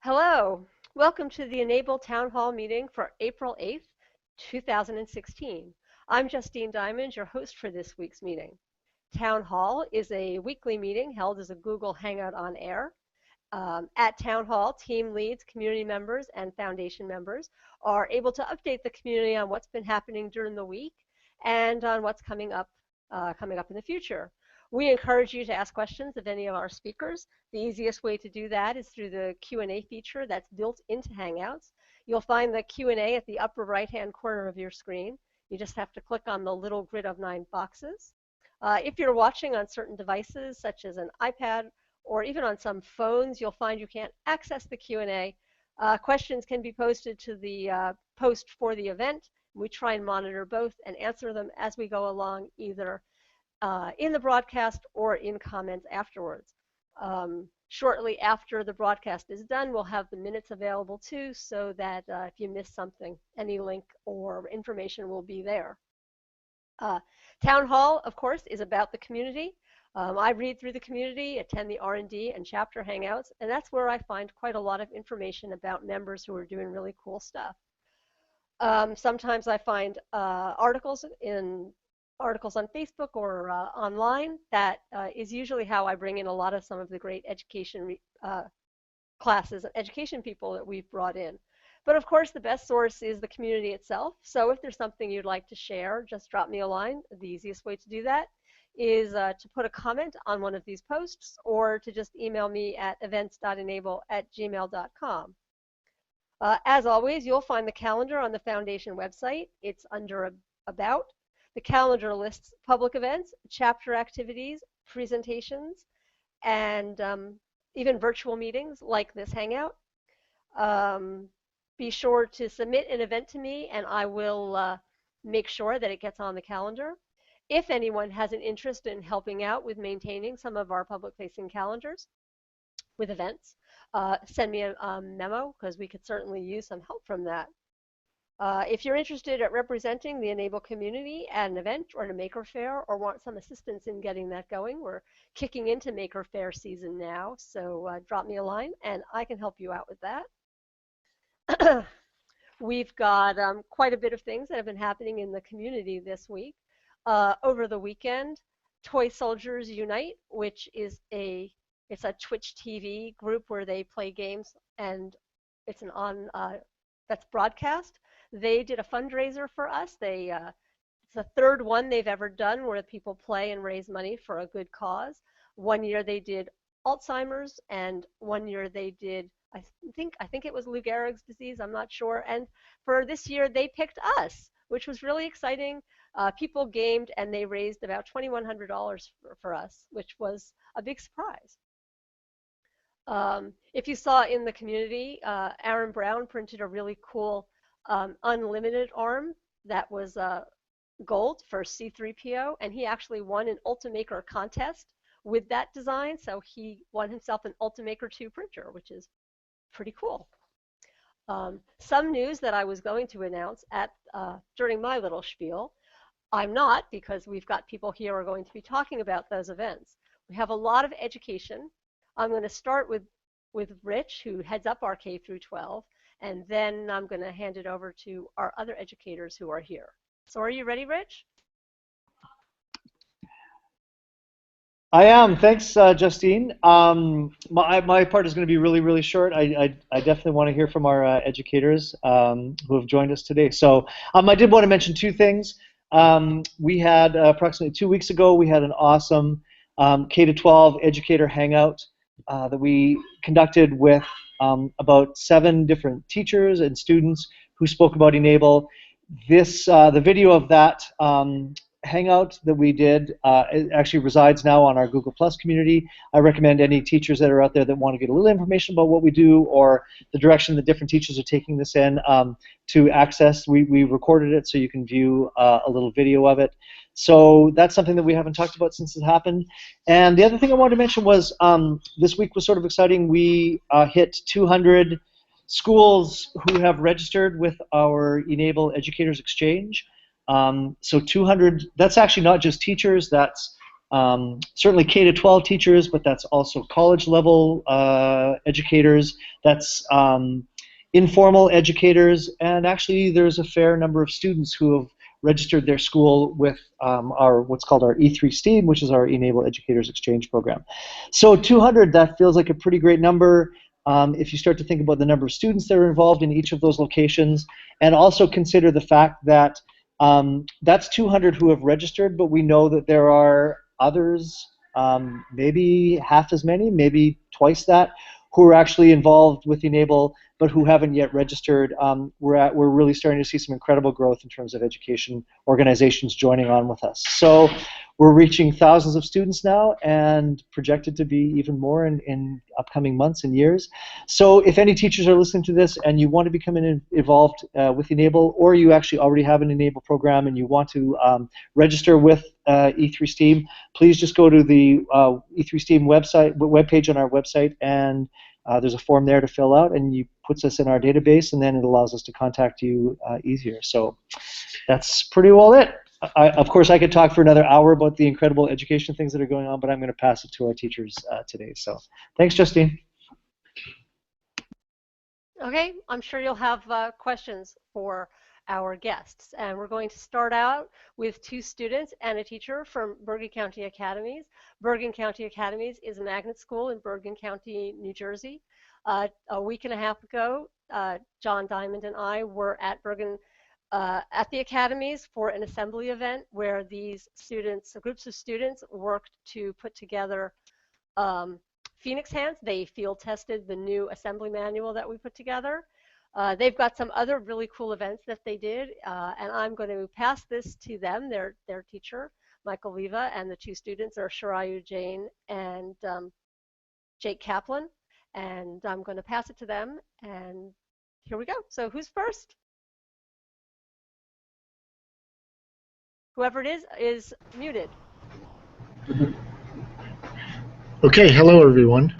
Hello, welcome to the e-NABLE Town Hall meeting for April 8th, 2016. I'm Justine Diamond, your host for this week's meeting. Town Hall is a weekly meeting held as a Google Hangout on air. At Town Hall, team leads, community members, and foundation members are able to update the community on what's been happening during the week and on what's coming up in the future. We encourage you to ask questions of any of our speakers. The easiest way to do that is through the Q&A feature that's built into Hangouts. You'll find the Q&A at the upper right-hand corner of your screen. You just have to click on the little grid of 9 boxes. If you're watching on certain devices, such as an iPad or even on some phones, you'll find you can't access the Q&A. Questions can be posted to the post for the event. We try and monitor both and answer them as we go along, either in the broadcast or in comments afterwards. Shortly after the broadcast is done, we'll have the minutes available too, so that if you miss something, any link or information will be there. Town Hall, of course, is about the community. I read through the community, attend the R&D and chapter hangouts, and that's where I find quite a lot of information about members who are doing really cool stuff. Sometimes I find articles on Facebook or online. That is usually how I bring in a lot of some of the great education classes and education people that we've brought in. But of course, the best source is the community itself. So if there's something you'd like to share, just drop me a line. The easiest way to do that is to put a comment on one of these posts or to just email me at events.enable@gmail.com. As always, you'll find the calendar on the Foundation website. It's under About. The calendar lists public events, chapter activities, presentations, and even virtual meetings like this Hangout. Be sure to submit an event to me, and I will make sure that it gets on the calendar. If anyone has an interest in helping out with maintaining some of our public-facing calendars with events, send me a memo, because we could certainly use some help from that. If you're interested at representing the e-NABLE community at an event or at a Maker Faire or want some assistance in getting that going, we're kicking into Maker Faire season now, so drop me a line and I can help you out with that. We've got quite a bit of things that have been happening in the community this week. Over the weekend, Toy Soldiers Unite, which is it's a Twitch TV group where they play games, and it's that's broadcast. They did a fundraiser for us. It's the third one they've ever done where people play and raise money for a good cause. One year they did Alzheimer's, and one year they did, I think it was Lou Gehrig's disease, I'm not sure. And for this year they picked us, which was really exciting. People gamed and they raised about $2,100 for us, which was a big surprise. If you saw in the community, Aaron Brown printed a really cool unlimited arm that was gold for C3PO, and he actually won an Ultimaker contest with that design, so he won himself an Ultimaker 2 printer, which is pretty cool. Some news that I was going to announce during my little spiel, I'm not, because we've got people here who are going to be talking about those events. We have a lot of education. I'm going to start with Rich, who heads up our K through 12, and then I'm going to hand it over to our other educators who are here. So are you ready, Rich? I am. Thanks, Justine. My part is going to be really, really short. I definitely want to hear from our educators who have joined us today. So I did want to mention two things. We had approximately 2 weeks ago, we had an awesome K-12 educator hangout that we conducted with about 7 different teachers and students who spoke about e-NABLE. The video of that hangout that we did it actually resides now on our Google Plus community. I recommend any teachers that are out there that want to get a little information about what we do or the direction the different teachers are taking this in to access. We recorded it so you can view a little video of it. So that's something that we haven't talked about since it happened. And the other thing I wanted to mention was this week was sort of exciting. We hit 200 schools who have registered with our e-NABLE Educators Exchange. So 200, that's actually not just teachers, that's certainly K to 12 teachers, but that's also college level educators. That's informal educators, and actually there's a fair number of students who have registered their school with our what's called our E3 STEAM, which is our e-NABLE Educators Exchange Program. So 200, that feels like a pretty great number. If you start to think about the number of students that are involved in each of those locations, and also consider the fact that that's 200 who have registered, but we know that there are others, maybe half as many, maybe twice that, who are actually involved with e-NABLE but who haven't yet registered. We're really starting to see some incredible growth in terms of education organizations joining on with us. So we're reaching thousands of students now and projected to be even more in upcoming months and years. So if any teachers are listening to this and you want to become involved with e-NABLE, or you actually already have an e-NABLE program and you want to register with E3 STEAM, please just go to the E3 STEAM webpage on our website, and there's a form there to fill out, and you puts us in our database, and then it allows us to contact you easier. So that's pretty well it. Of course, I could talk for another hour about the incredible education things that are going on, but I'm going to pass it to our teachers today. So thanks, Justine. Okay, I'm sure you'll have questions for our guests. And we're going to start out with two students and a teacher from Bergen County Academies. Bergen County Academies is a magnet school in Bergen County, New Jersey. A week and a half ago, John Diamond and I were at at the academies for an assembly event where these students, groups of students, worked to put together Phoenix hands. They field tested the new assembly manual that we put together. They've got some other really cool events that they did, and I'm going to pass this to them, their teacher, Michael Leva, and the two students are Sharayu Jain and Jake Kaplan. And I'm going to pass it to them, and here we go. So who's first? Whoever it is muted. Okay, hello everyone.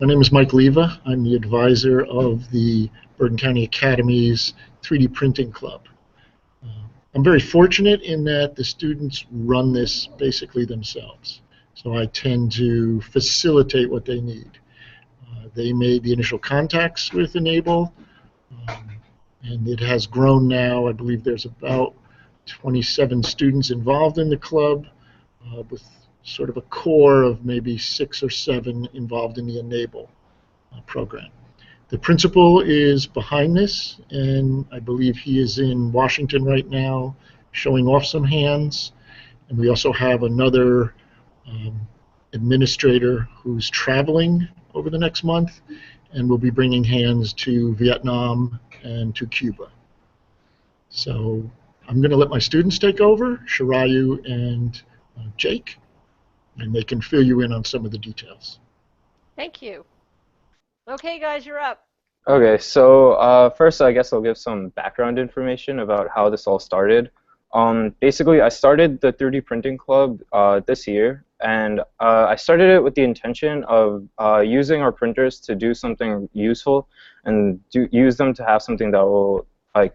My name is Mike Leva. I'm the advisor of the Bergen County Academy's 3D Printing Club. I'm very fortunate in that the students run this basically themselves. So I tend to facilitate what they need. They made the initial contacts with e-NABLE, and it has grown now. I believe there's about 27 students involved in the club, with sort of a core of maybe 6 or 7 involved in the e-NABLE program. The principal is behind this, and I believe he is in Washington right now showing off some hands. And we also have another administrator who's traveling over the next month, and we'll be bringing hands to Vietnam and to Cuba. So I'm going to let my students take over, Sharayu and Jake, and they can fill you in on some of the details. Thank you. Okay, guys, you're up. Okay, so first I guess I'll give some background information about how this all started. Basically, I started the 3D Printing Club this year, and I started it with the intention of using our printers to do something useful, and use them to have something that will,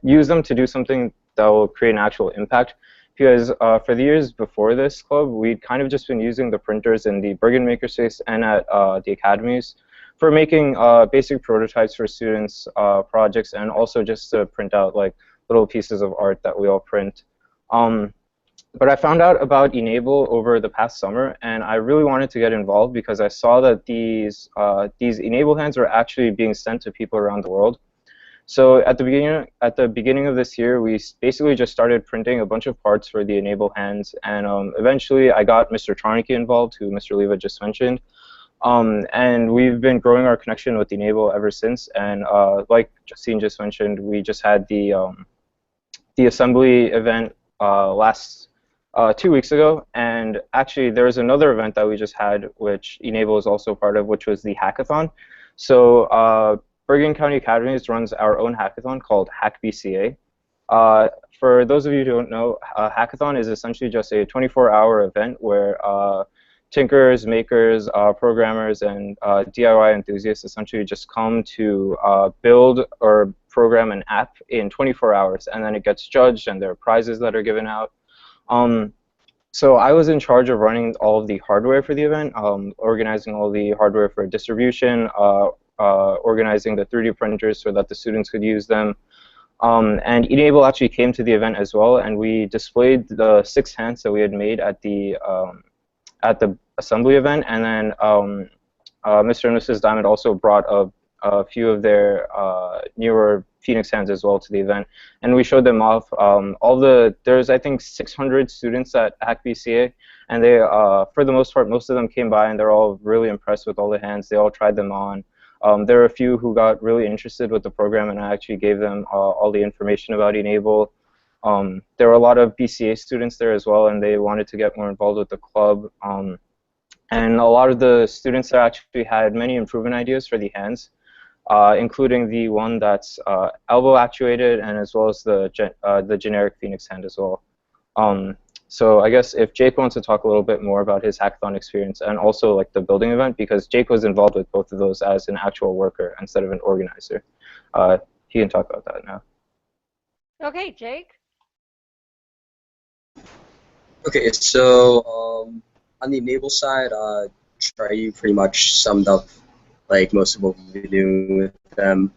use them to do something that will create an actual impact. Because for the years before this club, we'd kind of just been using the printers in the Bergen Makerspace and at the academies for making basic prototypes for students' projects, and also just to print out like little pieces of art that we all print. But I found out about e-NABLE over the past summer, and I really wanted to get involved because I saw that these e-NABLE hands were actually being sent to people around the world. So at the beginning of this year, we basically just started printing a bunch of parts for the e-NABLE hands, and eventually I got Mr. Charneke involved, who Mr. Leva just mentioned. And we've been growing our connection with e-NABLE ever since. And like Justine just mentioned, we just had the assembly event last 2 weeks ago, and actually there was another event that we just had, which e-NABLE is also part of, which was the hackathon. So Bergen County Academies runs our own hackathon called HackBCA. For those of you who don't know, hackathon is essentially just a 24-hour event where tinkers, makers, programmers, and DIY enthusiasts essentially just come to build or program an app in 24 hours, and then it gets judged, and there are prizes that are given out. So I was in charge of running all of the hardware for the event, organizing all the hardware for distribution, organizing the 3D printers so that the students could use them. And e-NABLE actually came to the event as well, and we displayed the 6 hands that we had made at the assembly event, and then Mr. and Mrs. Diamond also brought a few of their newer Phoenix hands as well to the event, and we showed them off. There's I think 600 students at Hack BCA, and they, for the most part, most of them came by and they're all really impressed with all the hands. They all tried them on. There were a few who got really interested with the program, and I actually gave them all the information about e-NABLE. There were a lot of BCA students there as well, and they wanted to get more involved with the club. And a lot of the students there actually had many improvement ideas for the hands, including the one that's elbow actuated, and as well as the generic Phoenix hand as well. So I guess if Jake wants to talk a little bit more about his hackathon experience and also like the building event, because Jake was involved with both of those as an actual worker instead of an organizer. He can talk about that now. Okay, Jake. Okay, so on the e-NABLE side, Trey pretty much summed up like most of what we've been doing with them.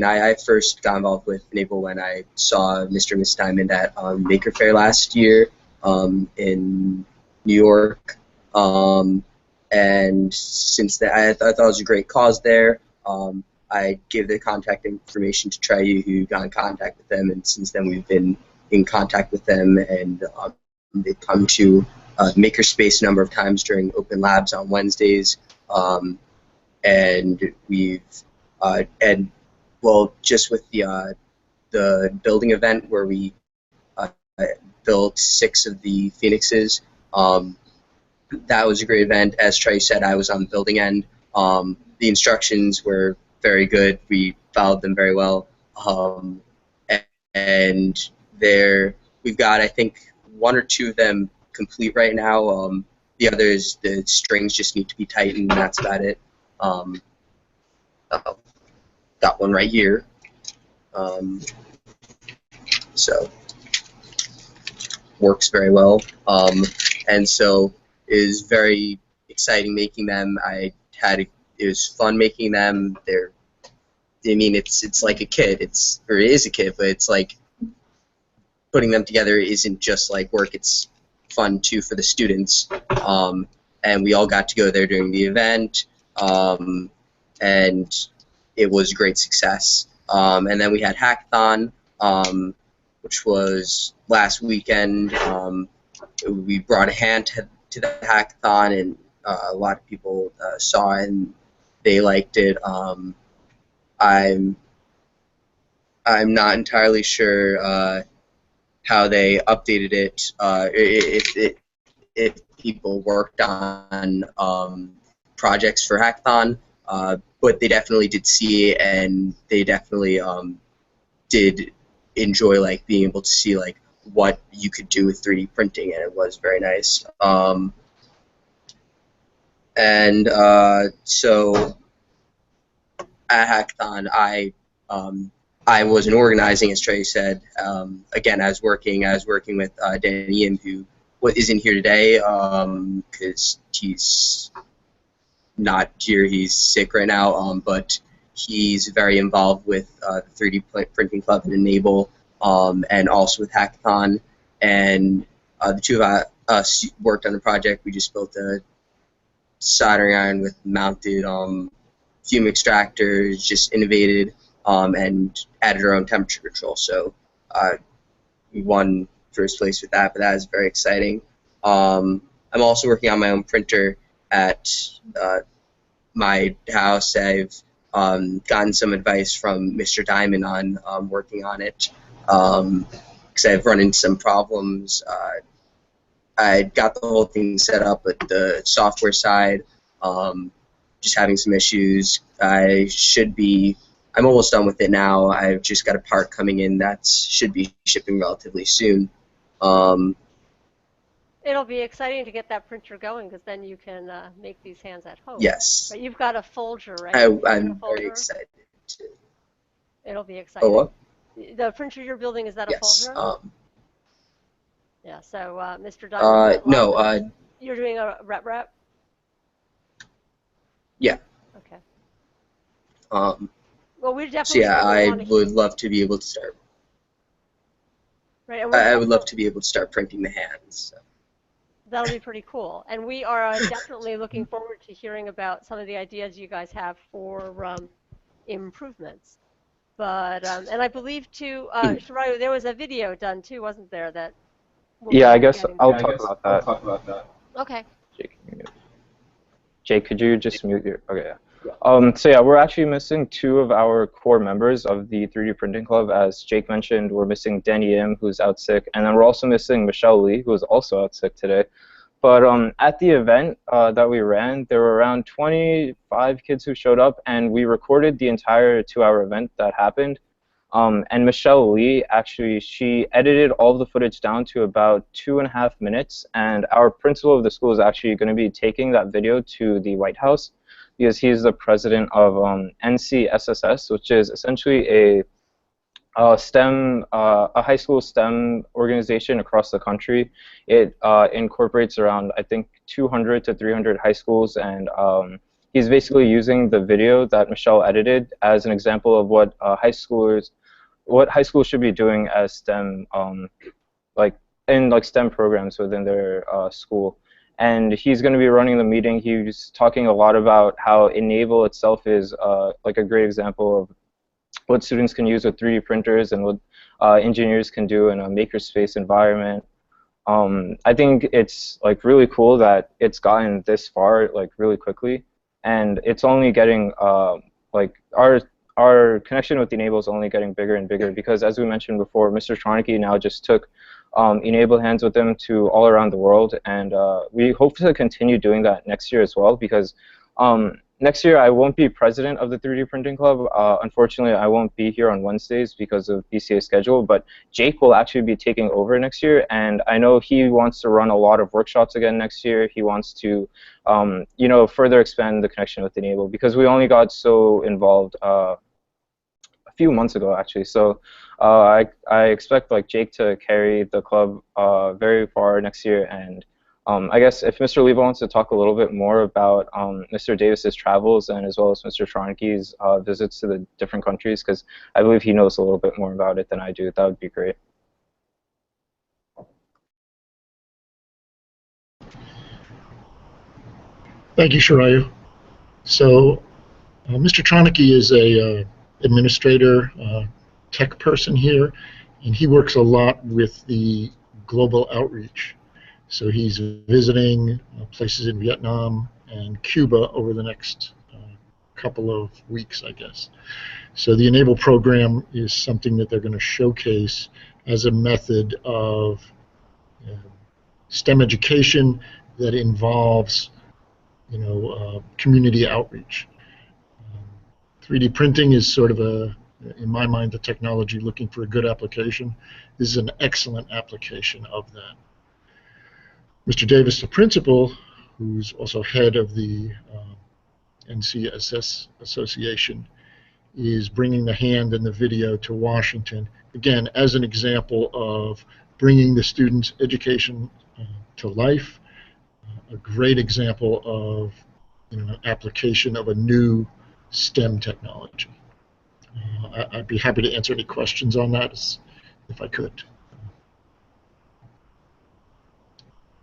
I first got involved with e-NABLE when I saw Mr. and Miss Diamond at Maker Faire last year in New York, and since then I thought it was a great cause there. I gave the contact information to Trey, who got in contact with them, and since then we've been in contact with them, and they've come to Makerspace a number of times during open labs on Wednesdays, and we've just with the building event where we built 6 of the Phoenixes. That was a great event. As Trey said, I was on the building end. The instructions were very good. We followed them very well. And we've got, I think, 1 or 2 of them complete right now. The others, the strings just need to be tightened, and that's about it. Got one right here. So works very well. And so it was very exciting making them. It was fun making them. It's like a kid. It is a kid, but it's like putting them together isn't just like work. It's fun too for the students. And we all got to go there during the event, and it was a great success. And then we had hackathon, which was last weekend. We brought a hand to the hackathon, and a lot of people saw it and they liked it. I'm not entirely sure how they updated it, if people worked on projects for hackathon, but they definitely did see it, and they definitely did enjoy like being able to see like what you could do with 3D printing, and it was very nice. So at hackathon, I wasn't organizing, as Trey said. Again, I was working with Danny, who isn't here today because he's not here. He's sick right now, but he's very involved with the 3D Printing Club and e-NABLE, and also with hackathon. And the two of us worked on a project. We just built a soldering iron with mounted fume extractors, just innovated, and added our own temperature control. So we won first place with that, but that is very exciting. I'm also working on my own printer at my house. I've gotten some advice from Mr. Diamond on working on it, because I've run into some problems. I got the whole thing set up, but the software side, just having some issues. I'm almost done with it now. I've just got a part coming in that should be shipping relatively soon. It'll be exciting to get that printer going, because then you can make these hands at home. Yes. But you've got a folder, right? I'm very excited. It'll be exciting. Oh, what? The printer you're building, is that a full Yes. drone? Yeah, so Mr. Diamond, No. you're doing a rep? Yeah. Okay. Um, Well, we so definitely yeah, certainly I want to would hear. love to be able to start. Right, and I would love to be able to start printing the hands. So. that'll be pretty cool. And we are definitely looking forward to hearing about some of the ideas you guys have for improvements. But and I believe too, Shirayu, there was a video done too, wasn't there? That we'll Yeah, I be guess getting I'll to. talk about that. Okay. Jake, Jake, could you just mute your? Okay, yeah. So yeah, we're actually missing two of our core members of the 3D Printing Club. As Jake mentioned, we're missing Danny Im, who's out sick, and then we're also missing Michelle Lee, who is also out sick today. But at the event that we ran, there were around 25 kids who showed up, and we recorded the entire 2-hour event that happened. And Michelle Lee, actually, she edited all of the footage down to about 2.5 minutes, and our principal of the school is actually going to be taking that video to the White House because he's the president of NCSSS, which is essentially a high school STEM organization across the country. It incorporates around, I think, 200 to 300 high schools, and he's basically using the video that Michelle edited as an example of what high schools should be doing as STEM, like in like STEM programs within their school. And he's going to be running the meeting. He's talking a lot about how e-NABLE itself is like a great example of what students can use with 3D printers and what engineers can do in a makerspace environment. I think it's like really cool that it's gotten this far like really quickly, and it's only getting like our connection with e-NABLE is only getting bigger and bigger because, as we mentioned before, Mr. Tronicky now just took e-NABLE hands with him to all around the world, and we hope to continue doing that next year as well because next year I won't be president of the 3D Printing Club. Unfortunately, I won't be here on Wednesdays because of BCA schedule, but Jake will actually be taking over next year, and I know he wants to run a lot of workshops again next year. He wants to, you know, further expand the connection with e-NABLE because we only got so involved a few months ago, actually. So I expect like Jake to carry the club very far next year, and I guess if Mr. Leva wants to talk a little bit more about Mr. Davis's travels and as well as Mr. Tronicky's visits to the different countries, because I believe he knows a little bit more about it than I do, that would be great. Thank you, Shirayu. So Mr. Tronicky is a administrator, tech person here, and he works a lot with the global outreach. So he's visiting places in Vietnam and Cuba over the next couple of weeks, I guess. So the e-NABLE program is something that they're going to showcase as a method of STEM education that involves, community outreach. 3D printing is sort of in my mind, the technology looking for a good application. This is an excellent application of that. Mr. Davis, the principal, who's also head of the NCSS Association, is bringing the hand and the video to Washington, again, as an example of bringing the students' education to life, a great example of application of a new STEM technology. I'd be happy to answer any questions on that if I could.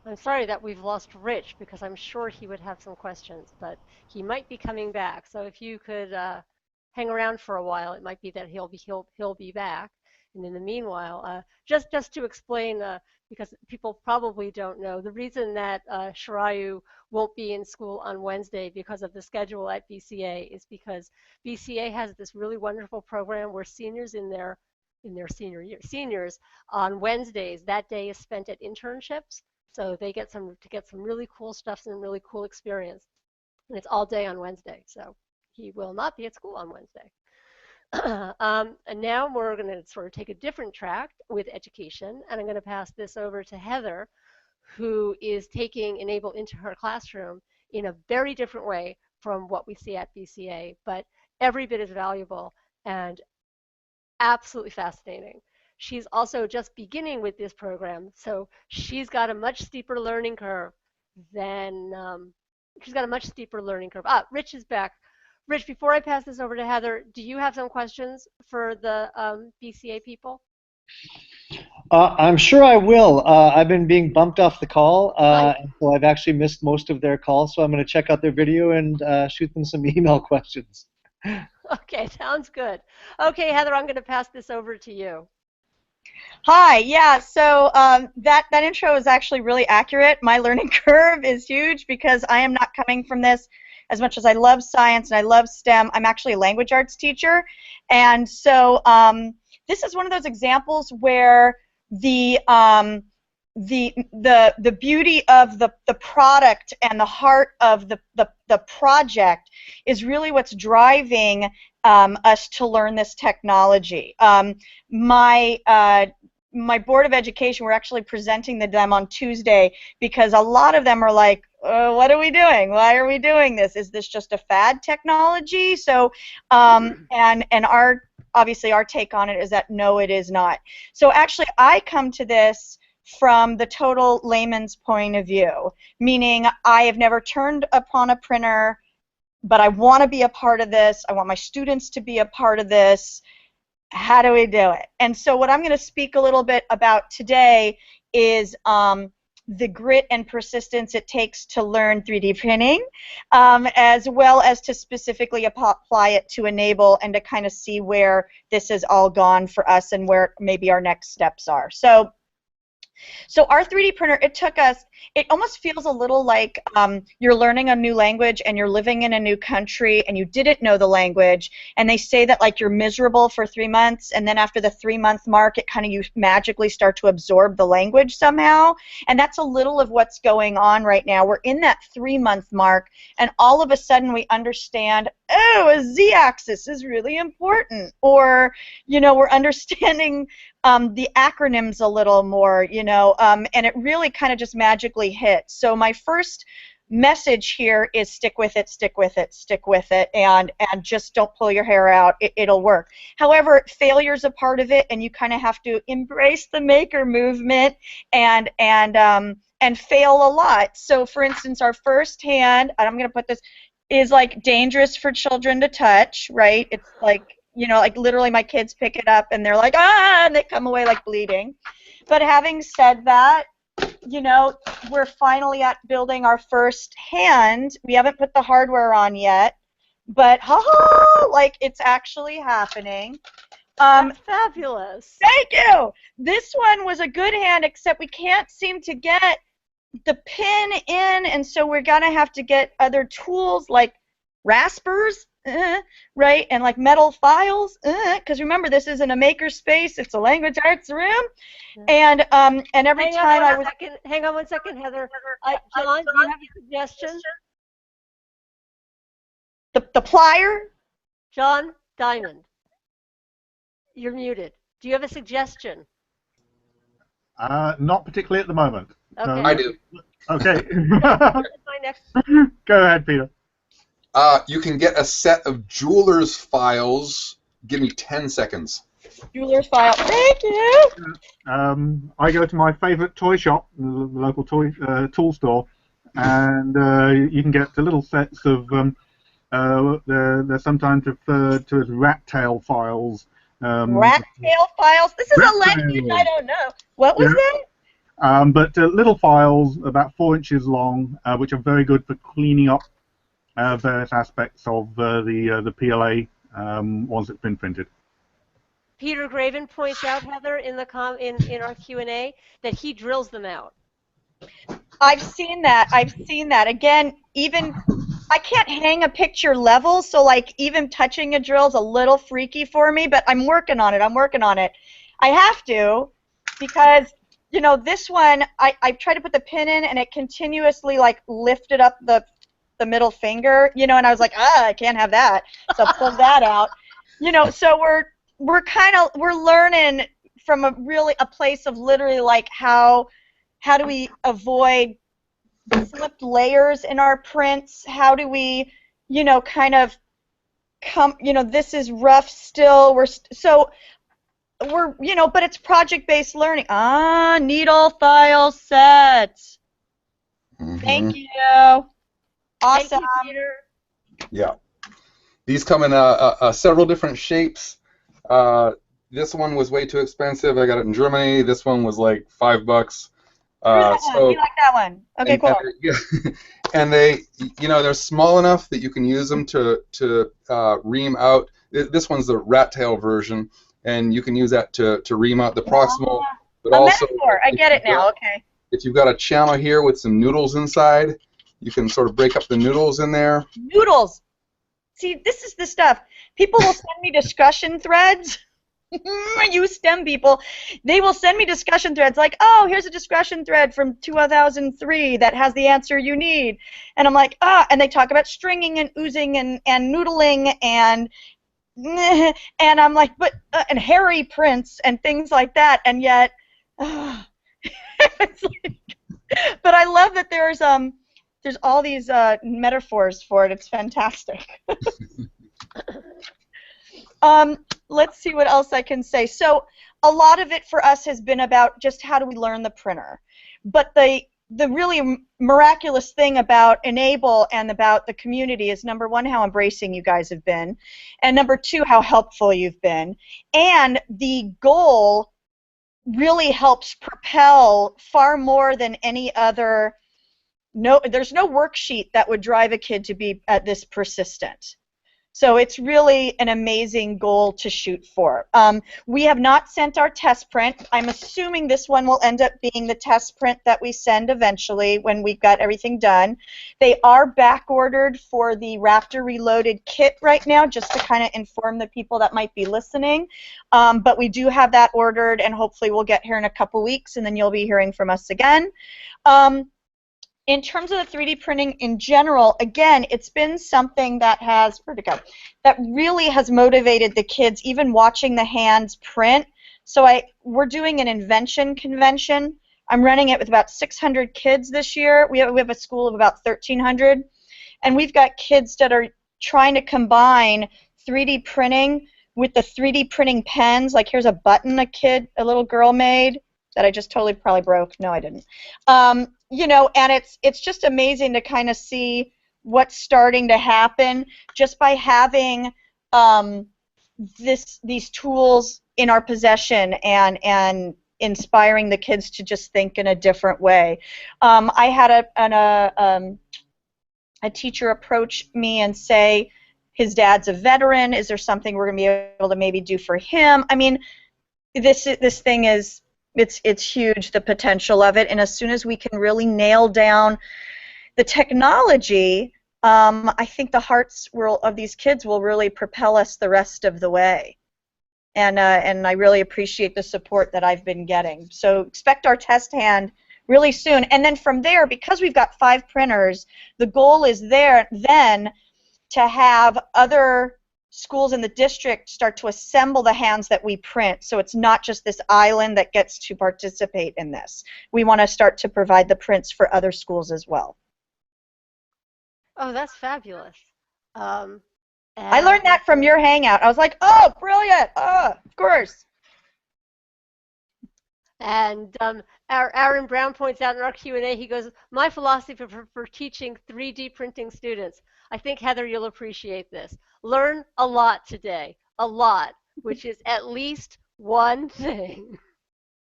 I'm sorry that we've lost Rich because I'm sure he would have some questions, but he might be coming back. So if you could hang around for a while, it might be that he'll be back. And in the meanwhile, just to explain, because people probably don't know, the reason that Shirayu won't be in school on Wednesday because of the schedule at BCA is because BCA has this really wonderful program where seniors in their senior year, seniors on Wednesdays, that day is spent at internships. So they get some really cool stuff and really cool experience. And it's all day on Wednesday. So he will not be at school on Wednesday. And now we're going to sort of take a different track with education. And I'm going to pass this over to Heather, who is taking e-NABLE into her classroom in a very different way from what we see at BCA, but every bit as valuable and absolutely fascinating. She's also just beginning with this program, so she's got a much steeper learning curve than she's got a much steeper learning curve. Ah, Rich is back. Rich, before I pass this over to Heather, do you have some questions for the BCA people? I'm sure I will. I've been being bumped off the call, Right. so I've actually missed most of their calls. So I'm going to check out their video and shoot them some email questions. Okay, sounds good. Okay, Heather, I'm going to pass this over to you. Hi, yeah, so that intro is actually really accurate. My learning curve is huge because I am not coming from this as much as I love science and I love STEM. I'm actually a language arts teacher, and so this is one of those examples where the beauty of the product and the heart of the project is really what's driving us to learn this technology. My Board of Education, we're actually presenting to them on Tuesday because a lot of them are like, what are we doing? Why are we doing this? Is this just a fad technology? So, and obviously our take on it is that no, it is not. So actually I come to this from the total layman's point of view, meaning I have never turned upon a printer, but I want to be a part of this. I want my students to be a part of this. How do we do it? And so what I'm going to speak a little bit about today is the grit and persistence it takes to learn 3D printing, as well as to specifically apply it to e-NABLE and to kind of see where this has all gone for us and where maybe our next steps are. So our 3D printer, it almost feels a little like you're learning a new language and you're living in a new country and you didn't know the language, and they say that like you're miserable for 3 months, and then after the 3-month mark you magically start to absorb the language somehow, and that's a little of what's going on right now. We're in that 3-month mark and all of a sudden we understand, oh, a z-axis is really important, or we're understanding the acronyms a little more, and it really kind of just magically hits. So my first message here is stick with it, stick with it, stick with it, and just don't pull your hair out. It'll work. However, failure's a part of it, and you kind of have to embrace the maker movement and fail a lot. So for instance, our first hand, and I'm going to put this, is like dangerous for children to touch, right? It's like, like literally my kids pick it up and they're like, ah, and they come away like bleeding. But having said that, we're finally at building our first hand. We haven't put the hardware on yet, but like it's actually happening. That's fabulous. Thank you. This one was a good hand, except we can't seem to get the pin in, and so we're gonna have to get other tools like raspers, right, and like metal files, because remember, this isn't a maker space; it's a language arts room, and every time I was hang on one second, Heather. John, do you have a suggestion? The plier. John Diamond, you're muted. Do you have a suggestion? Not particularly at the moment. Okay. No. I do. Okay. My next. Go ahead, Peter. You can get a set of jeweler's files. Give me 10 seconds. Jeweler's file. Thank you. I go to my favorite toy shop, the local tool store, and you can get the little sets of, they're sometimes referred to as rat tail files. Rat tail files? This is a language I don't know. What was that? But little files about 4 inches long, which are very good for cleaning up various aspects of the PLA once it's been printed. Peter Graven points out, Heather, in our Q&A, that he drills them out. I've seen that. I've seen that. Again, even I can't hang a picture level, so like even touching a drill is a little freaky for me, but I'm working on it. I'm working on it. I have to, because this one I try to put the pin in and it continuously like lifted up the middle finger, and I was like, I can't have that, so plug that out. So we're learning from a place of literally like how do we avoid flipped layers in our prints? How do we, kind of come, this is rough still. So but it's project-based learning. Needle file sets. Thank you. Awesome. Thank you, Peter. Yeah. These come in several different shapes. This one was way too expensive. I got it in Germany. This one was like $5. So, we like that one. Okay, cool. And they, they're small enough that you can use them to ream out. This one's the rat tail version, and you can use that to ream out the proximal. But also, metaphor. I get it now. Okay. If you've got a channel here with some noodles inside, you can sort of break up the noodles in there. Noodles. See, this is the stuff. People will send me discussion threads. You STEM people, they will send me discussion threads like, oh, here's a discussion thread from 2003 that has the answer you need. And I'm like, and they talk about stringing and oozing and noodling and I'm like, but and hairy prints and things like that, and yet it's like, but I love that there's all these metaphors for it. It's fantastic. Let's see what else I can say. So a lot of it for us has been about just how do we learn the printer. But the really miraculous thing about e-NABLE and about the community is, number one, how embracing you guys have been, and number two, how helpful you've been. And the goal really helps propel far more than any other. There's no worksheet that would drive a kid to be at this persistent. So it's really an amazing goal to shoot for. We have not sent our test print. I'm assuming this one will end up being the test print that we send eventually when we've got everything done. They are back ordered for the Raptor Reloaded kit right now, just to kind of inform the people that might be listening. But we do have that ordered, and hopefully we'll get here in a couple weeks, and then you'll be hearing from us again. In terms of the 3D printing in general, again, it's been something that that really has motivated the kids, even watching the hands print. So we're doing an invention convention. I'm running it with about 600 kids this year. We have a school of about 1,300, and we've got kids that are trying to combine 3D printing with the 3D printing pens. Like, here's a button a little girl made that I just totally probably broke. No, I didn't. And it's just amazing to kind of see what's starting to happen just by having these tools in our possession and inspiring the kids to just think in a different way. I had a teacher approach me and say, his dad's a veteran. Is there something we're going to be able to maybe do for him? I mean, this thing is. It's huge, the potential of it, and as soon as we can really nail down the technology, I think the hearts of these kids will really propel us the rest of the way. And I really appreciate the support that I've been getting. So expect our test hand really soon. And then from there, because we've got 5 printers, the goal is then to have other schools in the district start to assemble the hands that we print, so it's not just this island that gets to participate in this. We want to start to provide the prints for other schools as well. Oh, that's fabulous. I learned that from your hangout. I was like, oh, brilliant. Oh, of course. And Aaron Brown points out in our Q&A, he goes, my philosophy for teaching 3D printing students. I think, Heather, you'll appreciate this. Learn a lot today. A lot, which is at least one thing.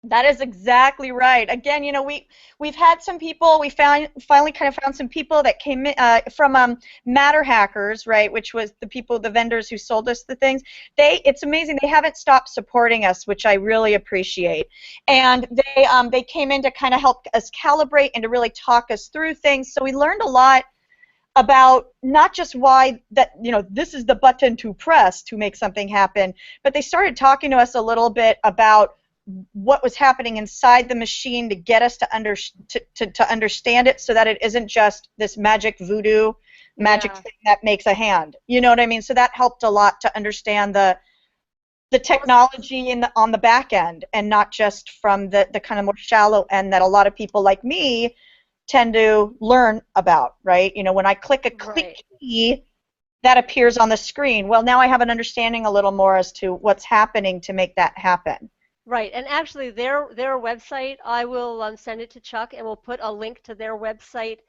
That is exactly right. Again, we've had some people. We finally kind of found some people that came in, from Matter Hackers, right? Which was the vendors who sold us the things. It's amazing. They haven't stopped supporting us, which I really appreciate. And they came in to kind of help us calibrate and to really talk us through things. So we learned a lot about not just why this is the button to press to make something happen, but they started talking to us a little bit about what was happening inside the machine to get us to understand it, so that it isn't just this magic voodoo thing that makes a hand. You know what I mean? So that helped a lot to understand the technology on the back end, and not just from the kind of more shallow end that a lot of people like me tend to learn about, right? When I click a click key, that appears on the screen. Well, now I have an understanding a little more as to what's happening to make that happen. Right, and actually their website, I will send it to Chuck, and we'll put a link to their website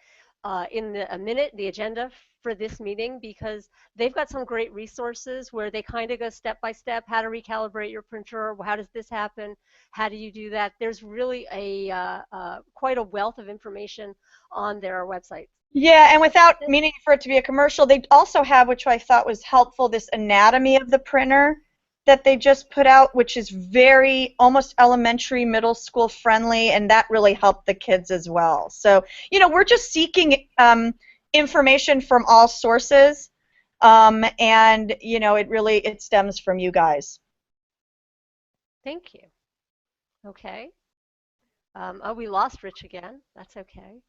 in a minute, the agenda for this meeting, because they've got some great resources where they kind of go step by step, how to recalibrate your printer, how does this happen, how do you do that. There's really quite a wealth of information on their website. Yeah, and without meaning for it to be a commercial, they also have, which I thought was helpful, this anatomy of the printer that they just put out, which is very almost elementary, middle school friendly, and that really helped the kids as well. So, you know, we're just seeking information from all sources, and, you know, it stems from you guys. Thank you. Okay. Oh, we lost Rich again. That's okay.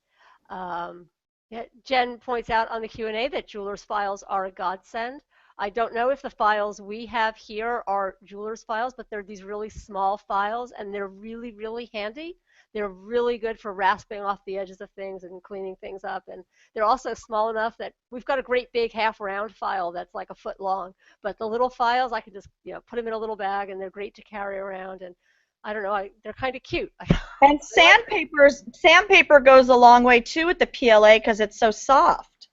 Yeah, Jen points out on the Q&A that Jeweler's files are a godsend. I don't know if the files we have here are Jeweler's files, but they're these really small files, and they're really, really handy. They're really good for rasping off the edges of things and cleaning things up, and they're also small enough that we've got a great big half-round file that's like a foot long, but the little files, I can just put them in a little bag, and they're great to carry around, and I don't know, they're kind of cute. And sandpaper goes a long way too with the PLA because it's so soft.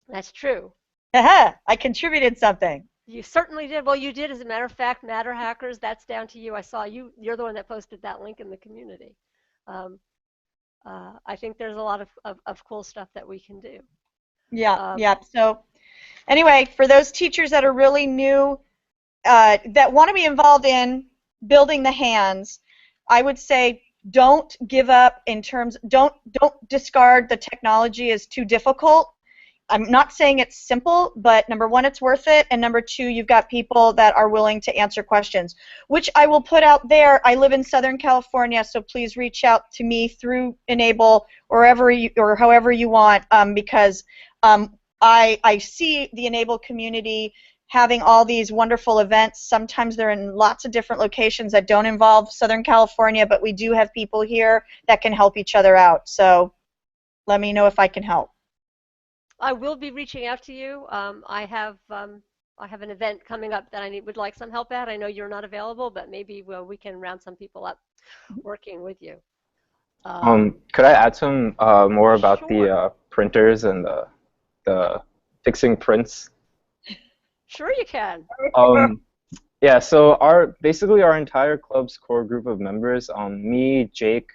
That's true. I contributed something. You certainly did. Well, you did. As a matter of fact, Matter Hackers, that's down to you. I saw you. You're the one that posted that link in the community. I think there's a lot of cool stuff that we can do. Yeah, yeah. So anyway, for those teachers that are really new, that want to be involved in building the hands, I would say don't give up in terms, don't discard the technology as too difficult. I'm not saying it's simple, but number one, it's worth it, and number two, you've got people that are willing to answer questions, which I will put out there. I live in Southern California, so please reach out to me through e-NABLE or however you want, because I see the e-NABLE community having all these wonderful events. Sometimes they're in lots of different locations that don't involve Southern California, but we do have people here that can help each other out. So let me know if I can help. I will be reaching out to you. I have an event coming up that I would like some help at. I know you're not available, but maybe we can round some people up working with you. Could I add some more about Sure. the printers and the fixing prints? Sure, you can. Yeah, so basically our entire club's core group of members, me, Jake,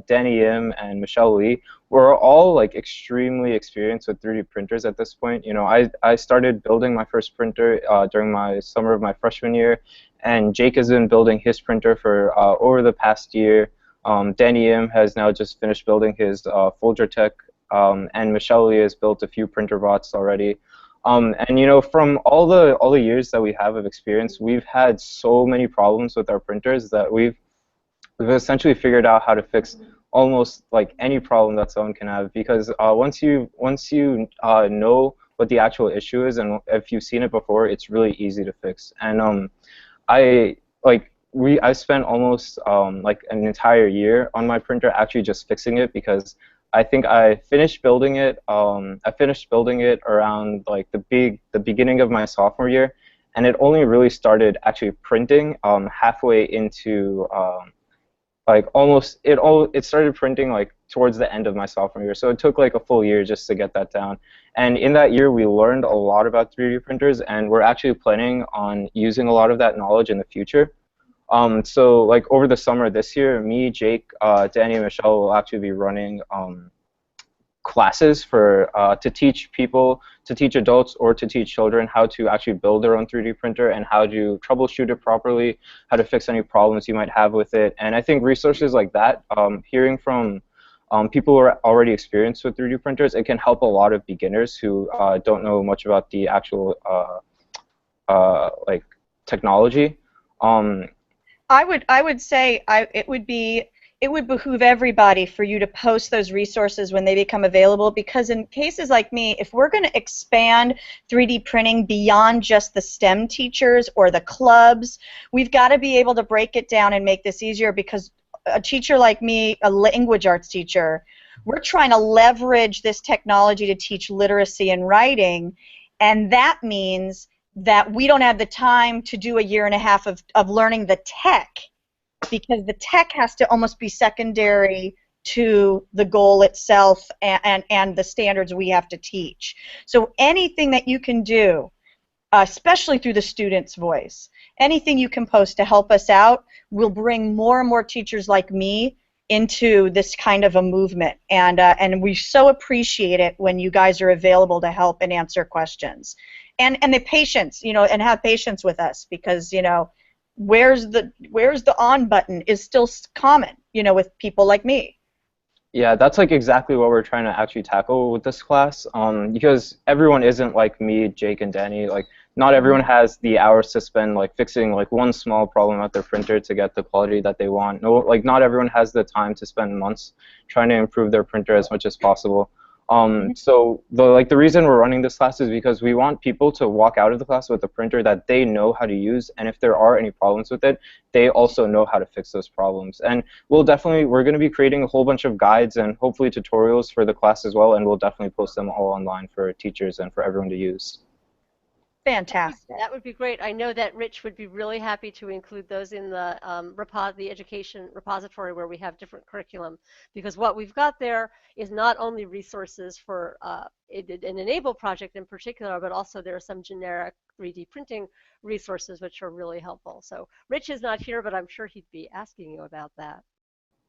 Danny Yim, and Michelle Lee, we're all like extremely experienced with 3D printers at this point. You know, I started building my first printer during my summer of my freshman year, and Jake has been building his printer for over the past year. Danny Yim has now just finished building his Folgertech, and Michelle Lee has built a few printer bots already. And you know, from all the years that we have of experience, we've had so many problems with our printers that we've essentially figured out how to fix almost like any problem that someone can have, because once you know what the actual issue is, and if you've seen it before, it's really easy to fix. And I spent almost like an entire year on my printer actually just fixing it, because I think I finished building it. I finished building it around like the beginning of my sophomore year, and it only really started actually printing halfway into it started printing like towards the end of my sophomore year. So it took like a full year just to get that down. And in that year, we learned a lot about 3D printers, and we're actually planning on using a lot of that knowledge in the future. So like over the summer this year, me, Jake, Danny, and Michelle will actually be running classes to teach adults or to teach children how to actually build their own 3D printer and how to troubleshoot it properly, how to fix any problems you might have with it. And I think resources like that, hearing from people who are already experienced with 3D printers, it can help a lot of beginners who don't know much about the actual like technology. I would say it would behoove everybody for you to post those resources when they become available, because in cases like me, if we're going to expand 3D printing beyond just the STEM teachers or the clubs, we've got to be able to break it down and make this easier, because a teacher like me, a language arts teacher, we're trying to leverage this technology to teach literacy and writing. And that means that we don't have the time to do a year and a half of learning the tech, because the tech has to almost be secondary to the goal itself and the standards we have to teach. So anything that you can do, especially through the student's voice, anything you can post to help us out will bring more and more teachers like me into this kind of a movement, and we so appreciate it when you guys are available to help and answer questions, and the patience, and have patience with us, because where's the on button is still common, with people like me. Yeah, that's like exactly what we're trying to actually tackle with this class, because everyone isn't like me, Jake, and Danny. Like, not everyone has the hours to spend like fixing like one small problem at their printer to get the quality that they want. No, like not everyone has the time to spend months trying to improve their printer as much as possible. So the reason we're running this class is because we want people to walk out of the class with a printer that they know how to use, and if there are any problems with it, they also know how to fix those problems. And we're going to be creating a whole bunch of guides and hopefully tutorials for the class as well, and we'll definitely post them all online for teachers and for everyone to use. Fantastic. That would be great. I know that Rich would be really happy to include those in the education repository where we have different curriculum, because what we've got there is not only resources for an e-NABLE project in particular, but also there are some generic 3D printing resources which are really helpful. So Rich is not here, but I'm sure he'd be asking you about that.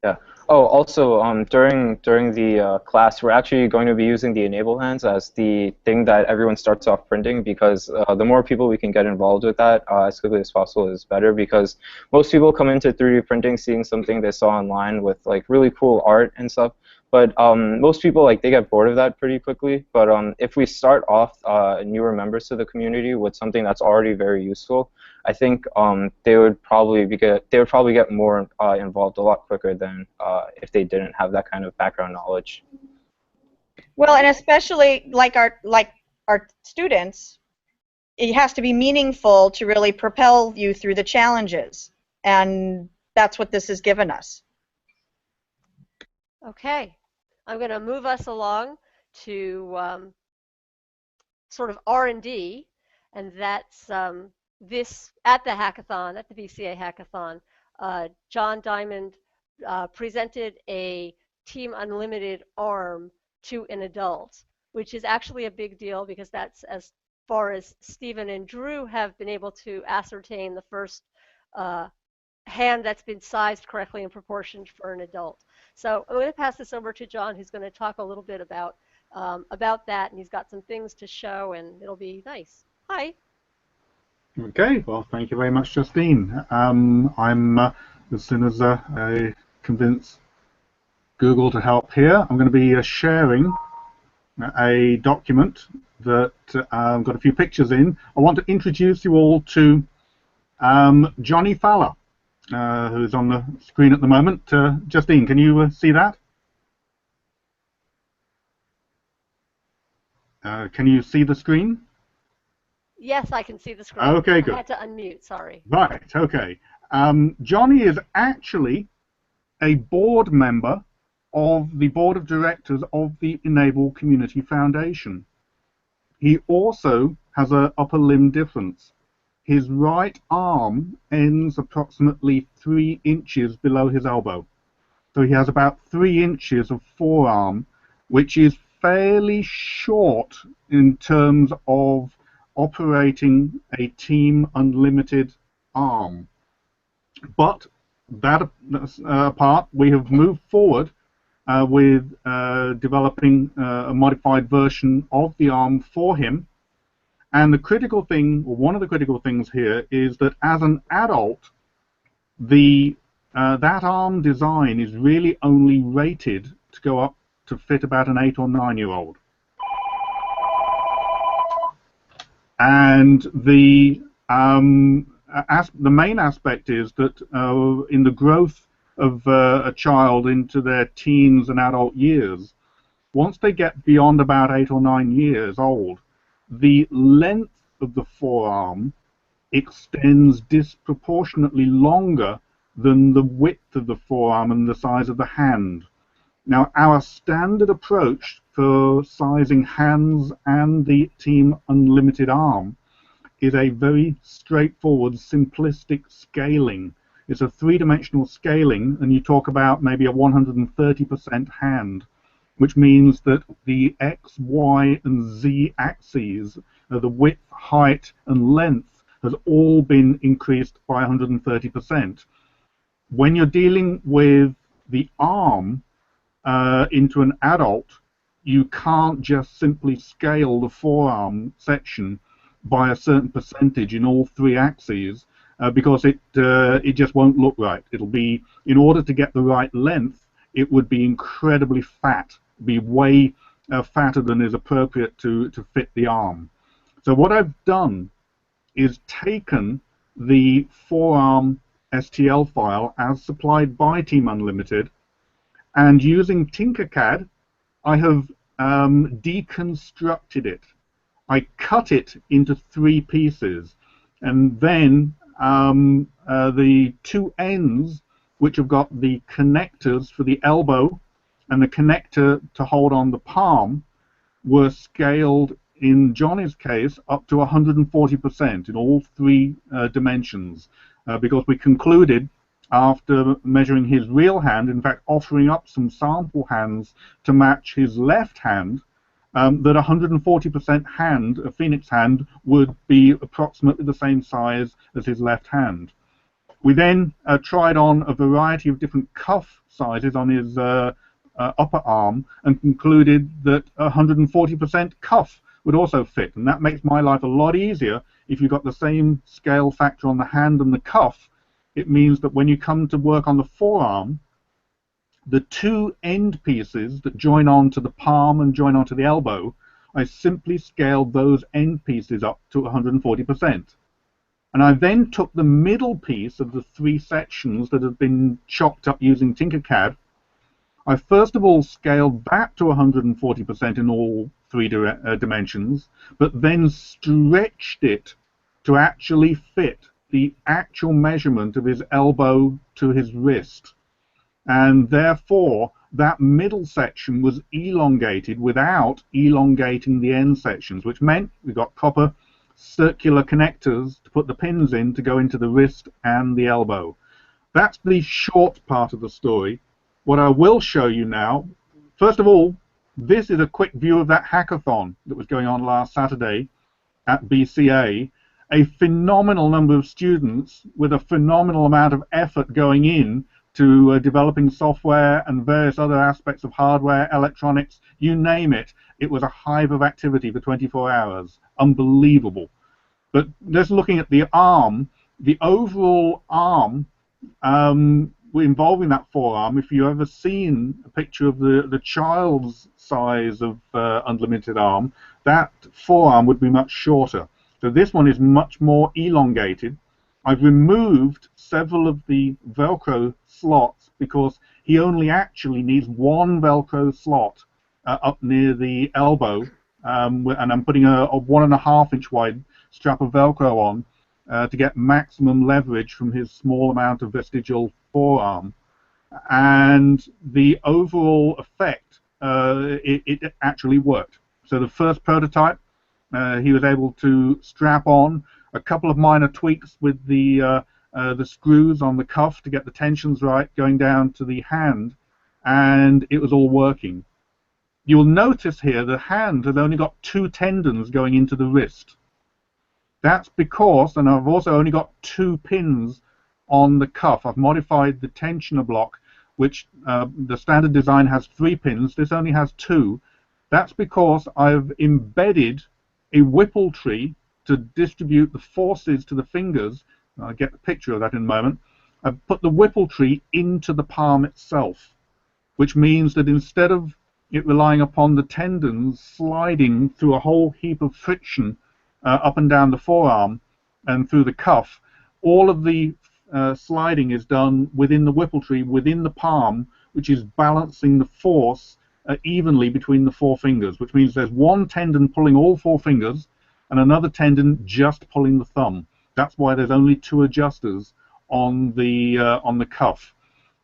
Yeah. Oh, also, during the class, we're actually going to be using the e-NABLE hands as the thing that everyone starts off printing, because the more people we can get involved with that as quickly as possible is better, because most people come into 3D printing seeing something they saw online with like really cool art and stuff, but most people they get bored of that pretty quickly. But if we start off newer members to the community with something that's already very useful, I think they would probably get more involved a lot quicker than if they didn't have that kind of background knowledge. Well, and especially like our students, it has to be meaningful to really propel you through the challenges, and that's what this has given us. Okay, I'm going to move us along to sort of R&D, and that's this at the hackathon, at the BCA hackathon. John Diamond presented a Team Unlimited ARM to an adult, which is actually a big deal, because that's as far as Stephen and Drew have been able to ascertain the first hand that's been sized correctly and proportioned for an adult. So I'm going to pass this over to John, who's going to talk a little bit about that, and he's got some things to show, and it'll be nice. Hi. Okay, well, thank you very much, Justine. I'm as soon as I convince Google to help here, I'm going to be sharing a document that I've got a few pictures in. I want to introduce you all to Johnny Fowler, who's on the screen at the moment. Justine, can you see that? Can you see the screen? Yes, I can see the screen. Okay, good. I had to unmute, sorry. Right, okay. Johnny is actually a board member of the board of directors of the e-NABLE Community Foundation. He also has an upper limb difference. His right arm ends approximately 3 inches below his elbow. So he has about 3 inches of forearm, which is fairly short in terms of operating a Team Unlimited arm. But that apart, we have moved forward with developing a modified version of the arm for him. And the critical thing, or one of the critical things here, is that as an adult, that arm design is really only rated to go up to fit about an 8 or 9-year-old. And the main aspect is that in the growth of a child into their teens and adult years, once they get beyond about 8 or 9 years old, the length of the forearm extends disproportionately longer than the width of the forearm and the size of the hand. Now, our standard approach for sizing hands and the Team Unlimited arm is a very straightforward, simplistic scaling. It's a three-dimensional scaling, and you talk about maybe a 130% hand, which means that the X, Y, and Z axes, the width, height, and length, has all been increased by 130%. When you're dealing with the arm into an adult, you can't just simply scale the forearm section by a certain percentage in all three axes because it just won't look right. It'll be, in order to get the right length, it would be incredibly fat, be way fatter than is appropriate to fit the arm. So what I've done is taken the forearm STL file as supplied by Team Unlimited, and using Tinkercad, I have deconstructed it. I cut it into three pieces, and then the two ends, which have got the connectors for the elbow and the connector to hold on the palm, were scaled, in Johnny's case, up to 140% in all three dimensions, because we concluded, after measuring his real hand, in fact offering up some sample hands to match his left hand, that 140% hand, a Phoenix hand, would be approximately the same size as his left hand. We then tried on a variety of different cuff sizes on his upper arm and concluded that 140% cuff would also fit, and that makes my life a lot easier. If you've got the same scale factor on the hand and the cuff, it means that when you come to work on the forearm, the two end pieces that join on to the palm and join on to the elbow, I simply scaled those end pieces up to 140%. And I then took the middle piece of the three sections that have been chopped up using Tinkercad. I first of all scaled that to 140% in all three dimensions, but then stretched it to actually fit the actual measurement of his elbow to his wrist. And therefore, that middle section was elongated without elongating the end sections, which meant we got proper circular connectors to put the pins in to go into the wrist and the elbow. That's the short part of the story. What I will show you now, first of all, this is a quick view of that hackathon that was going on last Saturday at BCA. A phenomenal number of students with a phenomenal amount of effort going in to developing software and various other aspects of hardware, electronics, you name it. It was a hive of activity for 24 hours. Unbelievable. But just looking at the arm, the overall arm involving that forearm, if you've ever seen a picture of the child's size of unlimited arm, that forearm would be much shorter. So this one is much more elongated. I've removed several of the Velcro slots because he only actually needs one Velcro slot up near the elbow, and I'm putting a 1.5 inch wide strap of Velcro on to get maximum leverage from his small amount of vestigial forearm. And the overall effect, it actually worked. So the first prototype, he was able to strap on a couple of minor tweaks with the screws on the cuff to get the tensions right, going down to the hand, and it was all working. You will notice here the hand has only got 2 tendons going into the wrist. That's because, and I've also only got 2 pins on the cuff. I've modified the tensioner block, which the standard design has 3 pins. This only has 2. That's because I've embedded a whipple tree to distribute the forces to the fingers. I'll get the picture of that in a moment. I've put the whipple tree into the palm itself, which means that instead of it relying upon the tendons sliding through a whole heap of friction up and down the forearm and through the cuff, all of the sliding is done within the whipple tree, within the palm, which is balancing the force evenly between the 4 fingers, which means there's one tendon pulling all 4 fingers and another tendon just pulling the thumb. That's why there's only 2 adjusters on the cuff.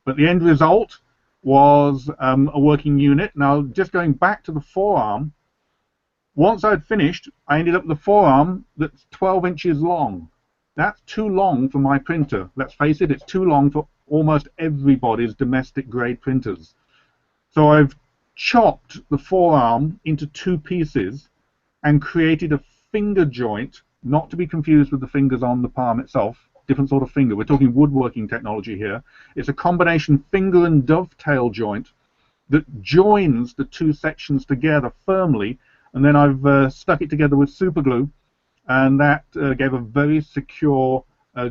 But the end result was a working unit. Now, just going back to the forearm, once I'd finished, I ended up with a forearm that's 12 inches long. That's too long for my printer. Let's face it, it's too long for almost everybody's domestic grade printers. So I've chopped the forearm into two pieces and created a finger joint, not to be confused with the fingers on the palm itself, different sort of finger. We're talking woodworking technology here. It's a combination finger and dovetail joint that joins the two sections together firmly, and then I've stuck it together with super glue, and that gave a very secure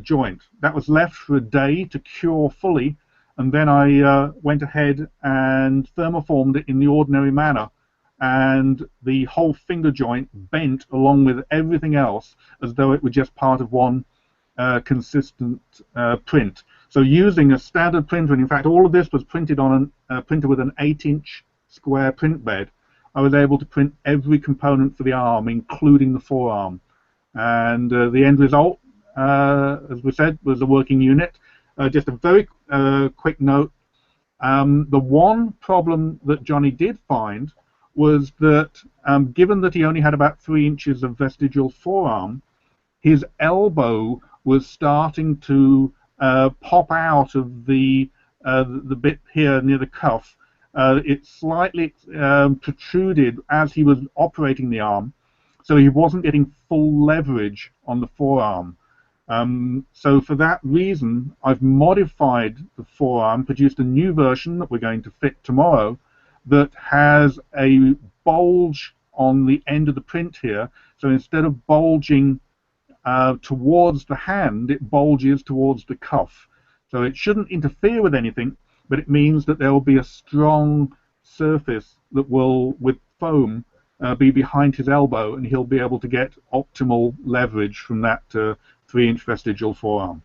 joint. That was left for a day to cure fully, and then I went ahead and thermoformed it in the ordinary manner, and the whole finger joint bent along with everything else as though it were just part of one consistent print. So using a standard printer, and in fact all of this was printed on a printer with an 8-inch square print bed, I was able to print every component for the arm, including the forearm. And the end result, as we said, was a working unit. Just a very quick note, the one problem that Johnny did find was that given that he only had about 3 inches of vestigial forearm, his elbow was starting to pop out of the bit here near the cuff. It slightly protruded as he was operating the arm, so he wasn't getting full leverage on the forearm. So for that reason, I've modified the forearm, produced a new version that we're going to fit tomorrow that has a bulge on the end of the print here. So instead of bulging towards the hand, it bulges towards the cuff. So it shouldn't interfere with anything, but it means that there will be a strong surface that will, with foam, be behind his elbow, and he'll be able to get optimal leverage from that 3-inch vestigial forearm.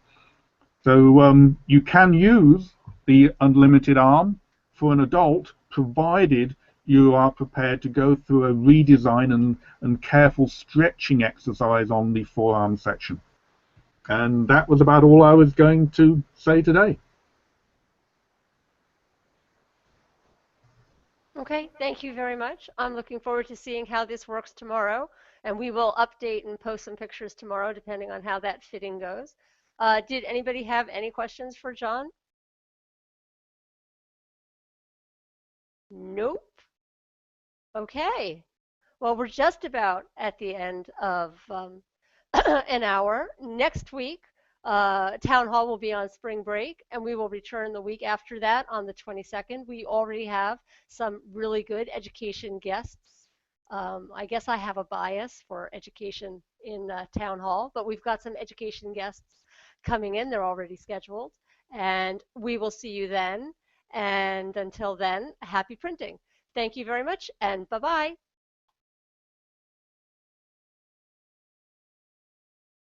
So you can use the unlimited arm for an adult, provided you are prepared to go through a redesign and careful stretching exercise on the forearm section. And that was about all I was going to say today. Okay, thank you very much. I'm looking forward to seeing how this works tomorrow, and we will update and post some pictures tomorrow depending on how that fitting goes. Did anybody have any questions for John? Nope. Okay. Well, we're just about at the end of an hour. Next week, Town Hall will be on spring break, and we will return the week after that on the 22nd. We already have some really good education guests. I guess I have a bias for education in Town Hall, but we've got some education guests coming in. They're already scheduled, and we will see you then. And until then, happy printing. Thank you very much, and bye-bye.